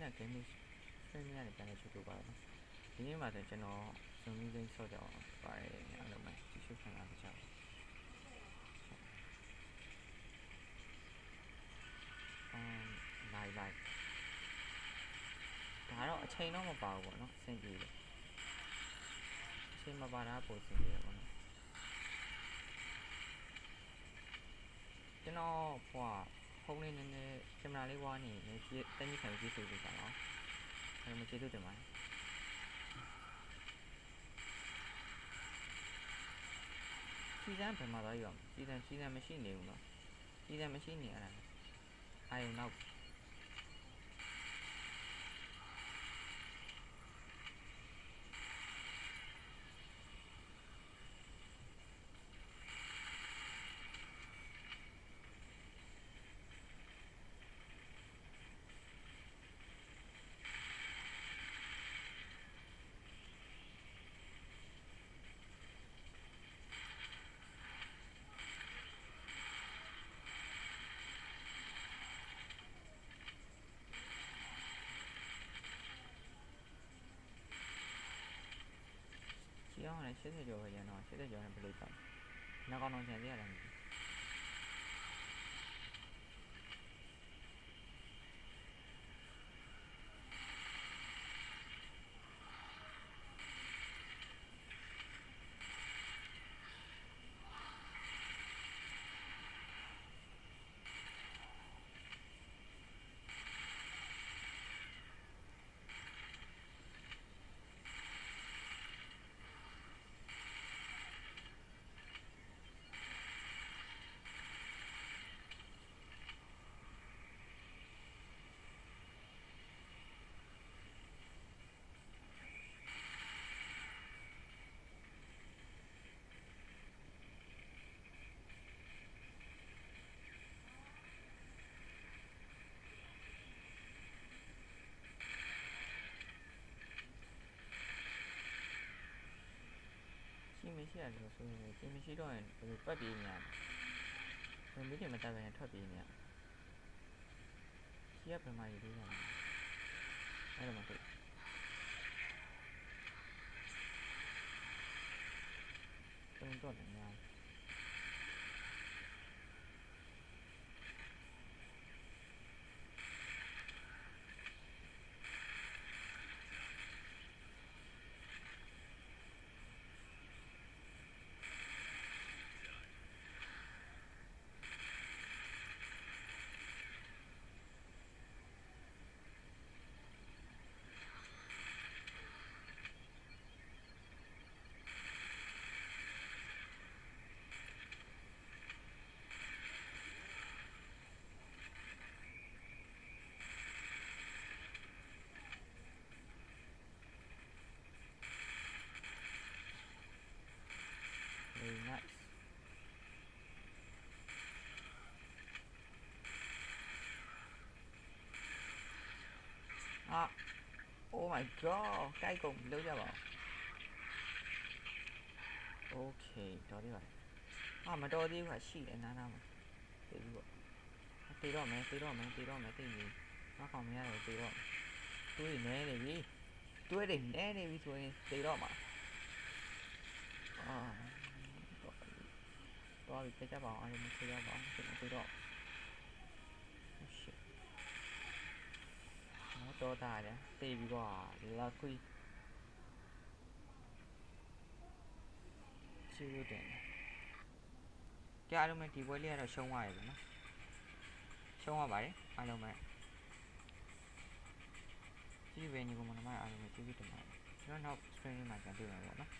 နဲ့ gaming stream နဲ့ပြန်လဲချူပါတော့ဒီနေ့မှာဆိုကျွန်တော် zoom meeting ဆော့ကြအောင်ပါတယ်အားလုံးပဲကြည့်ရှုခံလာကြပါလိုက်ဒါတော့အချိန်တော့မပါဘူးပေါ့နော်စင်ပြေတယ်အချိန်မပါတာပိုစင်ပြေတယ်ပေါ့နော်ကျွန်တော်ဖုန်းလေးနည်းနည်းကင်မရာလေးဝါးနေနေကြည့်တက်ကြီးခံကြည့်ဆိုကြပါတော့အဲ့မှာကျေးဇူးတင်ပါတယ်စီစံဘယ်မှာသွားရအောင်စီစံမရှိနေဘူးနော်စီစံမရှိနေရတာအာယုံနောက်ဒီအောင်လည်း80ကျော်ပဲရတော့80ကျော်နဲ့ဘယ်လိုတောင်းနောက်ကောင်းတော့ချန်သေးရတယ်မရှိရတယ်လို့ဆိုရင်ဒီမရှိတော့ရင်ဘယ်လိုပတ်ပြေးနေရလဲဘယ်မိတင်မတက်ပဲနဲ့ထွက်ပြေးနေရကြီးကဘယ်မှာရေးသေးရလဲအဲ့လိုမှတွေ့တော့တယ်များOh my god ใกล้กลมรู้จะบอกโอเคတော်သေးပါတယ်မတော်သေးဘူးရှိတယ်နားနားမှာသိပြီပေါ့တေတော့မယ်သိပြီနောက်ကောင်မရတယ်တေတော့တွေးနေနေပြီတွေးနေနေပြီဆိုရင်တေတော့မှာတော့ပြီပြကြပါအောင်အားလုံးမသိရပါဘူးတေတော့တော်တာတယ်တေပြီကွာလာခွေးချီးတယ်ကြားလို့မဒီပွဲလေးကတော့ရှုံးသွားပြီနော်ရှုံးသွားပါတယ်အားလုံးပဲကြည့်ပဲညီကောင်မအားလုံးပဲကျေးဇူးတင်ပါတယ်ကျွန်တော်နောက် stream မှာပြန်တွေ့မှာပေါ့နော်